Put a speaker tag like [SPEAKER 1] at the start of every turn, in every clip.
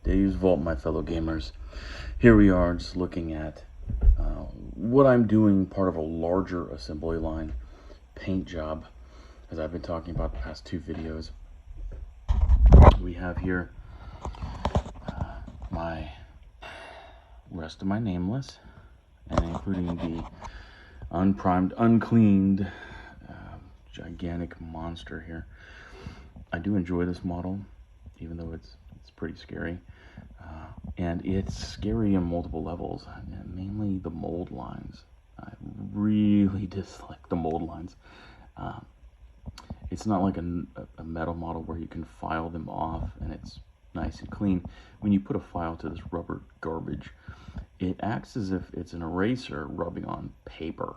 [SPEAKER 1] Dave's Vault, my fellow gamers. Here we are just looking at what I'm doing, part of a larger assembly line paint job, as I've been talking about the past two videos. We have here my rest of my Nameless, and including the unprimed, uncleaned, gigantic monster here. I do enjoy this model, even though it's pretty scary. And it's scary on multiple levels, mainly the mold lines. I really dislike the mold lines. It's not like a metal model where you can file them off and it's nice and clean. When you put a file to this rubber garbage, it acts as if it's an eraser rubbing on paper,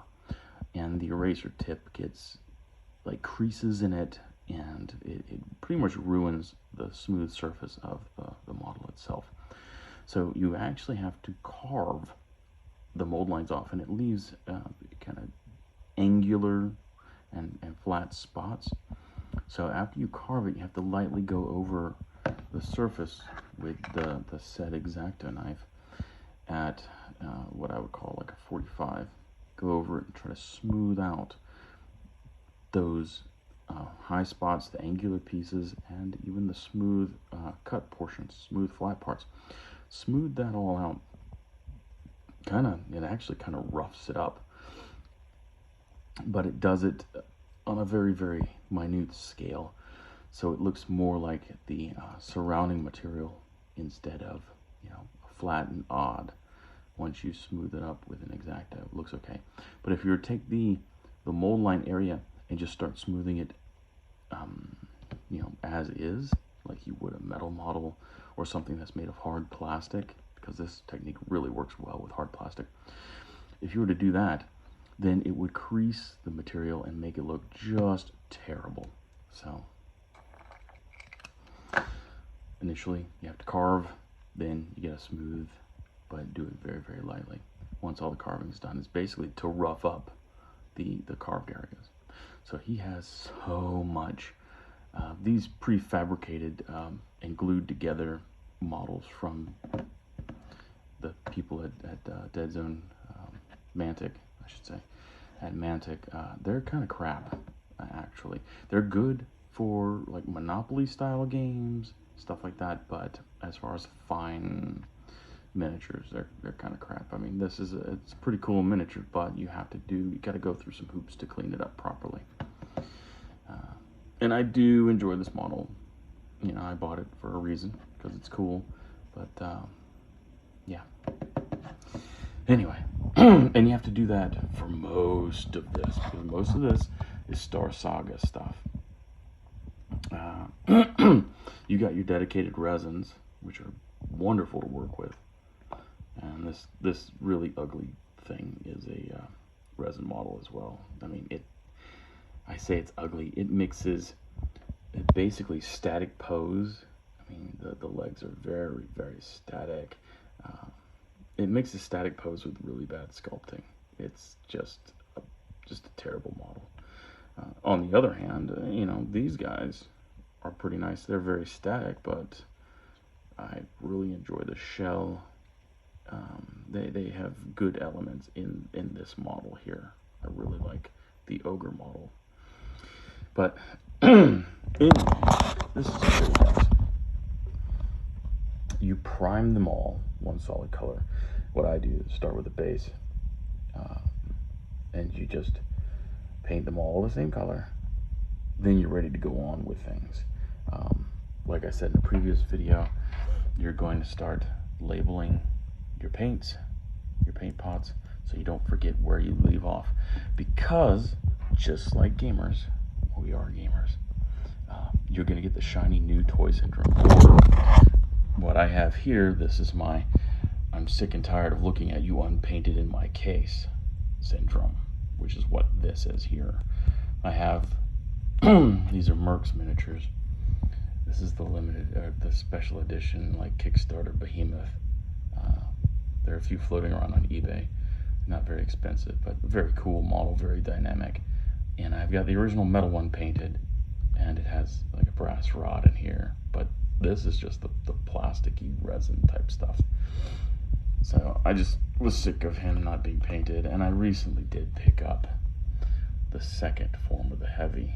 [SPEAKER 1] and the eraser tip gets like creases in it, and it pretty much ruins the smooth surface of the model itself. So you actually have to carve the mold lines off, and it leaves kind of angular and flat spots. So after you carve it, you have to lightly go over the surface with the set X-Acto knife at what I would call like a 45. Go over it and try to smooth out those high spots, the angular pieces, and even the smooth cut portions, smooth flat parts. Smooth that all out. It actually kind of roughs it up, but it does it on a very, very minute scale, so it looks more like the surrounding material instead of, flat and odd. Once you smooth it up with an X-Acto, it looks okay. But if you were to take the mold line area and just start smoothing it, as is, like you would a metal model or something that's made of hard plastic, because this technique really works well with hard plastic. If you were to do that, then it would crease the material and make it look just terrible. So initially you have to carve, then you get a smooth, but do it very, very lightly. Once all the carving is done, it's basically to rough up the carved areas. So he has so much. These prefabricated and glued together models from the people at Dead Zone Mantic, I should say, at Mantic, they're kind of crap, actually. They're good for like Monopoly style games, stuff like that, but as far as fine miniatures, they're kind of crap. I mean, it's a pretty cool miniature, but you got to go through some hoops to clean it up properly. And I do enjoy this model. I bought it for a reason, because it's cool, but yeah. Anyway, and you have to do that for most of this, because most of this is Star Saga stuff. You got your dedicated resins, which are wonderful to work with, and this really ugly thing is a resin model as well. I mean, I say it's ugly. It mixes basically static pose. I mean, the legs are very, very static. It mixes static pose with really bad sculpting. It's just a terrible model. On the other hand, these guys are pretty nice. They're very static, but I really enjoy the shell. They have good elements in this model here. I really like the ogre model. But anyway, this is what it does. You prime them all one solid color. What I do is start with a base, and you just paint them all the same color. Then you're ready to go on with things. Like I said in the previous video, you're going to start labeling your paints, your paint pots, so you don't forget where you leave off. Because just like gamers, we are gamers, you're going to get the shiny new toy syndrome. Or what I have here, this is I'm sick and tired of looking at you unpainted in my case syndrome, which is what this is here. I have these are Mercs miniatures. This is the limited, the special edition, like Kickstarter behemoth. There are a few floating around on eBay. Not very expensive, but very cool model, very dynamic. And I've got the original metal one painted, and it has like a brass rod in here, but This is just the plasticky resin type stuff. So I just was sick of him not being painted, and I recently did pick up the second form of the Heavy,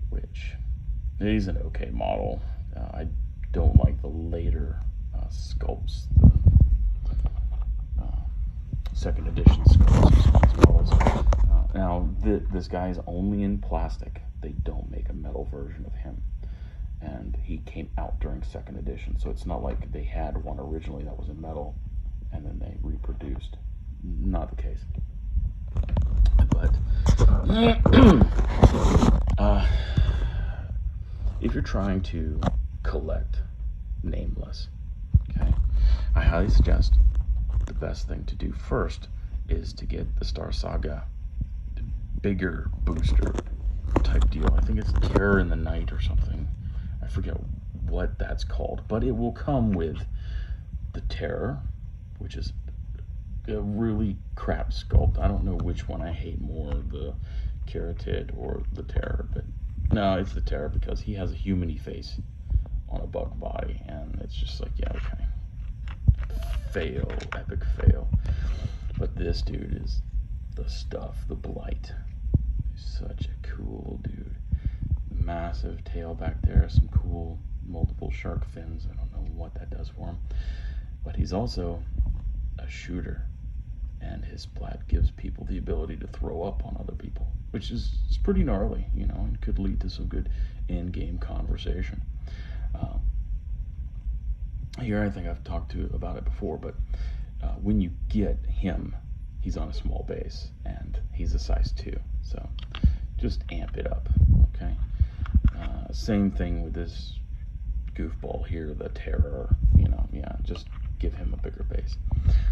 [SPEAKER 1] which he's an okay model. I don't like the later sculpts, the second edition sculpts of these models. Now, this guy is only in plastic. They don't make a metal version of him. And he came out during second edition, so it's not like they had one originally that was in metal and then they reproduced. Not the case. But if you're trying to collect Nameless, okay, I highly suggest the best thing to do first is to get the Star Saga bigger booster type deal. I think it's Terror in the Night or something. I forget what that's called, but it will come with the Terror, which is a really crap sculpt. I don't know which one I hate more, the Carotid or the Terror, but no, it's the Terror because he has a human-y face on a bug body, and it's just like, yeah, okay. Fail, epic fail. But this dude is the stuff, the Blight. He's such a cool dude. Massive tail back there, some cool multiple shark fins. I don't know what that does for him, but he's also a shooter, and his splat gives people the ability to throw up on other people, which is pretty gnarly, you know, and could lead to some good in-game conversation. Here, I think I've talked about it before, but when you get him, he's on a small base, and he's a size 2, so just amp it up, okay? Same thing with this goofball here, the Terror, you know, yeah, just give him a bigger base.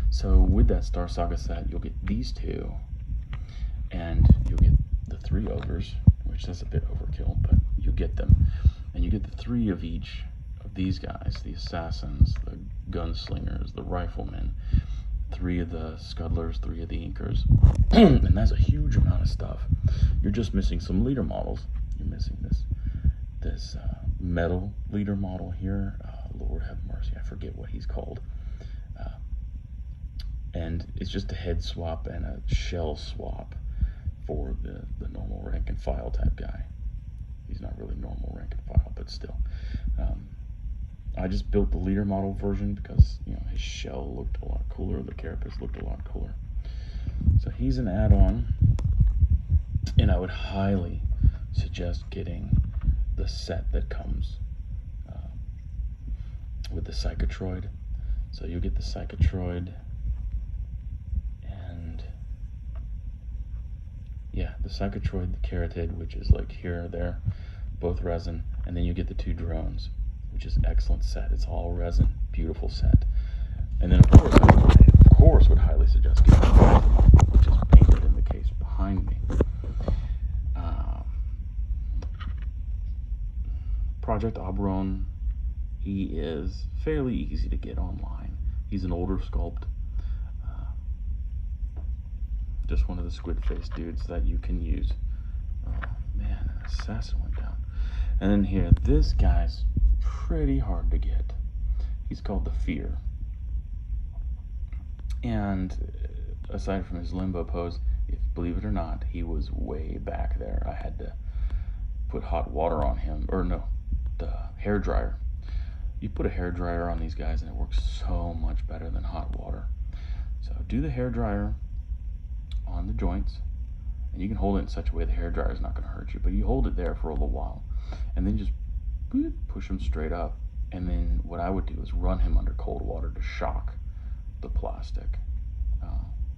[SPEAKER 1] So with that Star Saga set, you'll get these two, and you'll get the 3 ogres, which is a bit overkill, but you get them. And you get the 3 of each of these guys, the assassins, the gunslingers, the riflemen, 3 of the scuttlers, 3 of the inkers, and that's a huge amount of stuff. You're just missing some leader models. You're missing this metal leader model here. Lord have mercy, I forget what he's called. And it's just a head swap and a shell swap for the normal rank and file type guy. He's not really normal rank and file, but still. I just built the leader model version because, you know, his shell looked a lot cooler, the carapace looked a lot cooler. So he's an add-on, and I would highly suggest getting the set that comes with the Psychotroid. So you get the Psychotroid, and yeah, the Psychotroid, the Carotid, which is like here or there, both resin, and then you get the 2 drones, which is excellent set. It's all resin, beautiful set. And then of course would highly suggest getting the Rifleman, which is painted in the case behind me. Project Oberon, he is fairly easy to get online. He's an older sculpt. Just one of the squid face dudes that you can use. Oh man, an assassin went down. And then here, this guy's pretty hard to get. He's called the Fear. And aside from his limbo pose, if believe it or not, he was way back there. I had to put hot water on him, or no, the hair dryer. You put a hair dryer on these guys and it works so much better than hot water. So do the hair dryer on the joints, and you can hold it in such a way the hair dryer is not going to hurt you, but you hold it there for a little while, and then just push him straight up. And then what I would do is run him under cold water to shock the plastic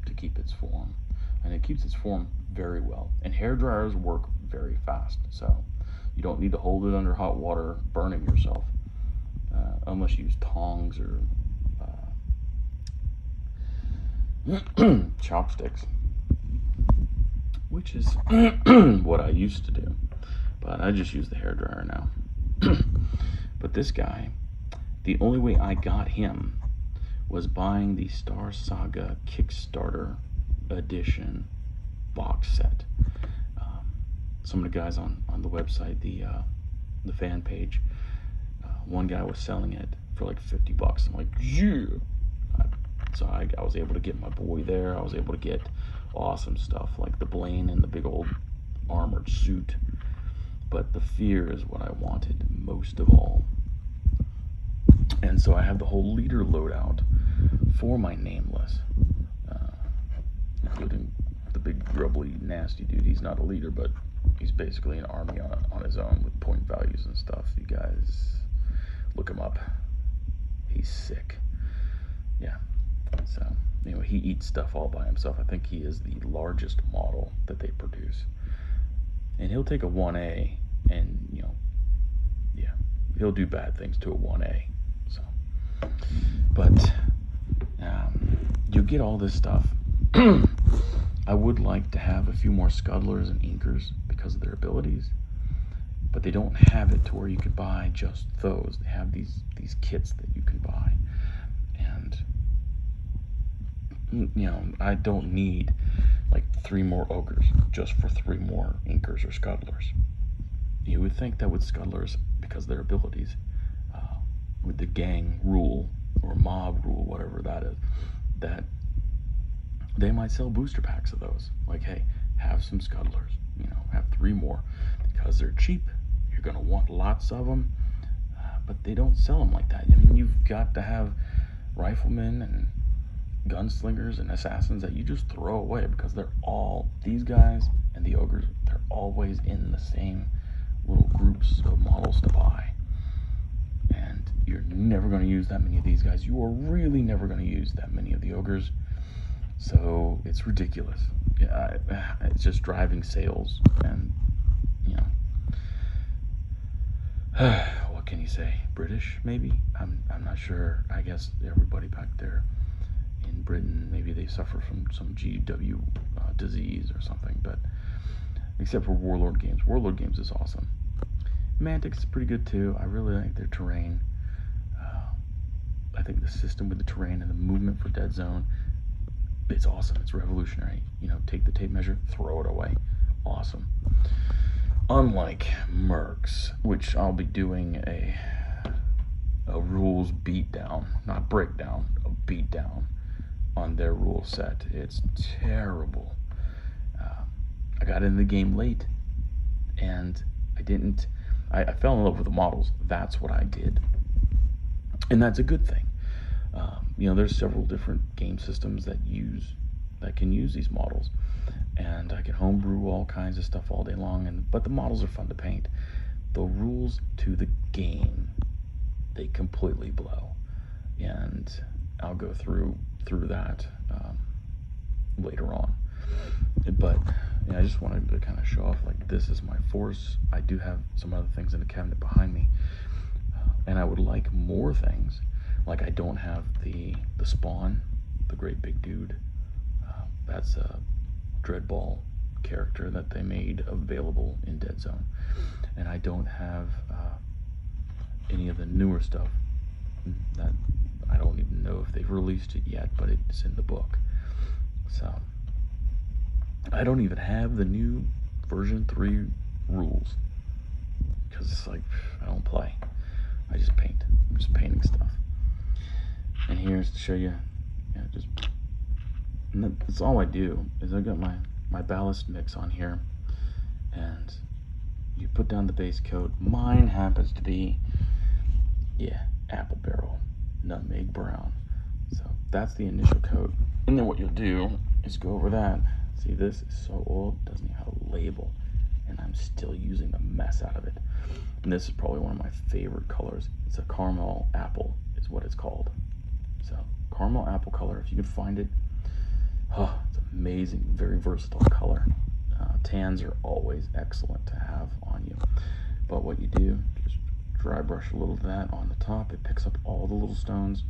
[SPEAKER 1] to keep its form, and it keeps its form very well. And hair dryers work very fast, so you don't need to hold it under hot water burning yourself, unless you use tongs or chopsticks, which is what I used to do, but I just use the hair dryer now. But this guy, the only way I got him was buying the Star Saga Kickstarter edition box set. Some of the guys on the website, the fan page, one guy was selling it for like $50. I'm like, yeah. So I was able to get my boy there. I was able to get awesome stuff like the Blaine and the big old armored suit. But the fear is what I wanted most of all. And so I have the whole leader loadout for my Nameless, including the big grubbly nasty dude. He's not a leader, but he's basically an army on his own with point values and stuff. You guys look him up. He's sick. Yeah. So anyway, he eats stuff all by himself. I think he is the largest model that they produce. And he'll take a 1A and, you know, yeah, he'll do bad things to a 1A. So, but you'll get all this stuff. I would like to have a few more Scudlers and Inkers because of their abilities, but they don't have it to where you can buy just those. They have these kits that you can buy, and you know, I don't need like 3 more Ogres just for 3 more Inkers or Scudlers. You would think that with Scudlers, because of their abilities, with the gang rule or mob rule, whatever that is, that they might sell booster packs of those. Like, hey, have some Scudlers, you know, have 3 more because they're cheap. You're gonna want lots of them, but they don't sell them like that. I mean, you've got to have riflemen and gunslingers and assassins that you just throw away because they're all, these guys and the Ogres, they're always in the same little groups of models to buy. And you're never going to use that many of these guys. You are really never going to use that many of the Ogres. So it's ridiculous. Yeah, it's just driving sales. And, you know, what can you say? British, maybe? I'm not sure. I guess everybody back there in Britain, maybe they suffer from some GW disease or something. But except for Warlord Games. Warlord Games is awesome. Mantic is pretty good too. I really like their terrain. I think the system with the terrain and the movement for Dead Zone, it's awesome. It's revolutionary. You know, take the tape measure, throw it away. Awesome. Unlike Mercs, which I'll be doing a rules beatdown, not breakdown, a beatdown on their rule set. It's terrible. I got in the game late, and I fell in love with the models. That's what I did. And that's a good thing. You know, there's several different game systems that can use these models. And I can homebrew all kinds of stuff all day long, but the models are fun to paint. The rules to the game, they completely blow. And I'll go through that later on. But yeah, I just wanted to kind of show off, like, this is my force. I do have some other things in the cabinet behind me, and I would like more things. Like, I don't have the Spawn, the great big dude. That's a Dreadball character that they made available in Dead Zone, and I don't have any of the newer stuff that I don't even know if they've released it yet, but it's in the book. So I don't even have the new version 3 rules because it's like, I don't play. I just paint. I'm just painting stuff. And here's to show you, that's all I do. Is I got my ballast mix on here, and you put down the base coat. Mine happens to be, apple barrel, nutmeg brown. So that's the initial coat. And then what you'll do is go over that. See, this is so old, it doesn't even have a label, and I'm still using the mess out of it. And this is probably one of my favorite colors. It's a caramel apple, is what it's called. So caramel apple color, if you can find it. Oh, it's amazing, very versatile color. Tans are always excellent to have on you. But what you do, just dry brush a little of that on the top. It picks up all the little stones,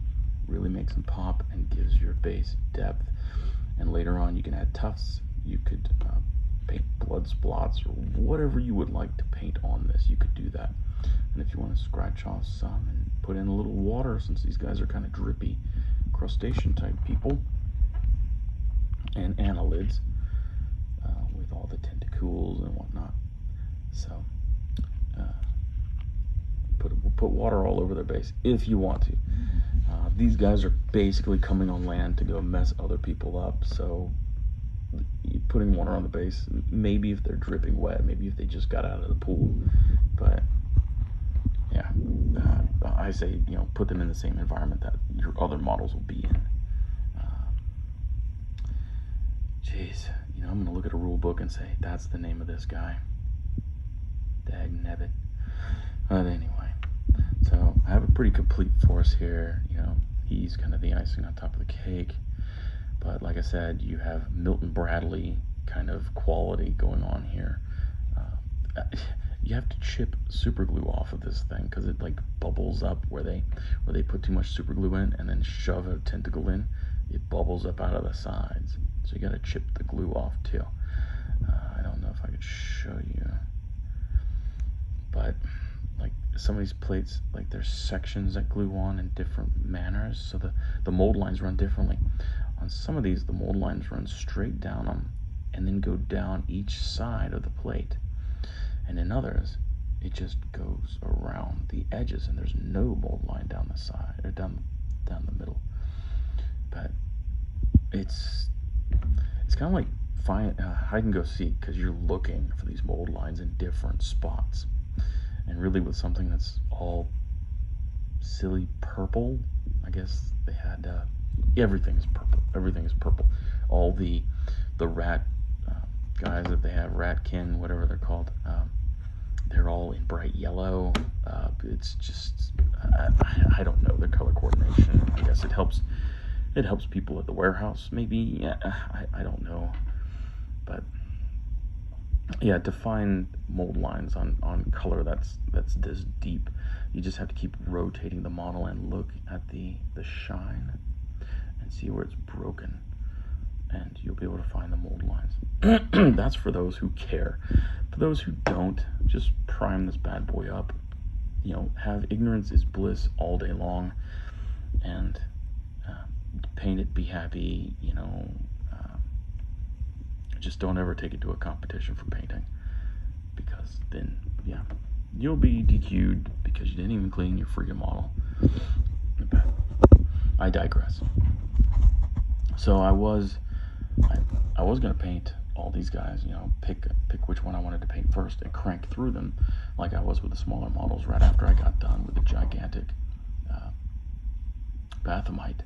[SPEAKER 1] really makes them pop, and gives your base depth. And later on, you can add tufts. You could paint blood splots or whatever you would like to paint on this. You could do that. And if you want to scratch off some and put in a little water, since these guys are kind of drippy, crustacean type people, and annelids with all the tentacles and whatnot. So put water all over their base if you want to. These guys are basically coming on land to go mess other people up, so putting water on the base, maybe if they're dripping wet, maybe if they just got out of the pool, but yeah, I say, put them in the same environment that your other models will be in. Jeez, I'm gonna look at a rule book and say that's the name of this guy. Dag nabbit. But anyway, so I have a pretty complete force here. He's kind of the icing on top of the cake. But like I said, you have Milton Bradley kind of quality going on here. You have to chip super glue off of this thing because it like bubbles up where they put too much super glue in and then shove a tentacle in. It bubbles up out of the sides. So you got to chip the glue off too. I don't know if I could show you, but like some of these plates, like there's sections that glue on in different manners, so the mold lines run differently. On some of these, the mold lines run straight down them and then go down each side of the plate, and in others it just goes around the edges and there's no mold line down the side or down the middle. But it's kind of like hide and go seek, because you're looking for these mold lines in different spots. And really with something that's all silly purple, I guess they had everything is purple. All the rat guys that they have, ratkin, whatever they're called, they're all in bright yellow. It's just I don't know their color coordination. I guess it helps people at the warehouse, maybe. I don't know, but yeah, to find mold lines on color that's this deep, you just have to keep rotating the model and look at the shine and see where it's broken, and you'll be able to find the mold lines. That's for those who care. For those who don't, just prime this bad boy up. Have ignorance is bliss all day long, and paint it, be happy. Just don't ever take it to a competition for painting, because then, yeah, you'll be DQ'd because you didn't even clean your freaking model. But I digress. So I was gonna paint all these guys, pick which one I wanted to paint first and crank through them like I was with the smaller models right after I got done with the gigantic Bathomite.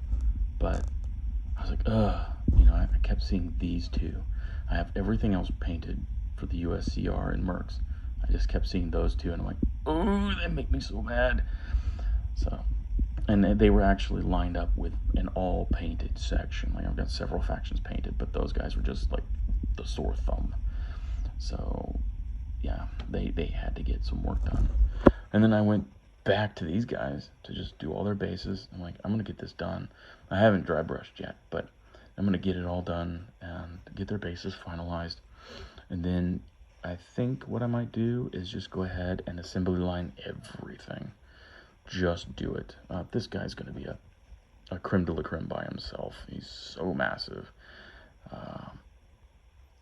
[SPEAKER 1] But I was like, I kept seeing these two. I have everything else painted for the USCR and Mercs. I just kept seeing those two, and I'm like, oh, they make me so mad. So, and they were actually lined up with an all painted section. Like, I've got several factions painted, but those guys were just like the sore thumb. So yeah, they had to get some work done. And then I went back to these guys to just do all their bases. I'm like, I'm gonna get this done. I haven't dry brushed yet, but I'm gonna get it all done and get their bases finalized. And then I think what I might do is just go ahead and assembly line everything. Just do it. This guy's gonna be a creme de la creme by himself. He's so massive.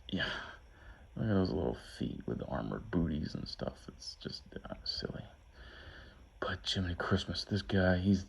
[SPEAKER 1] Yeah, look at those little feet with the armored booties and stuff. It's just silly. But Jiminy Christmas, this guy, he's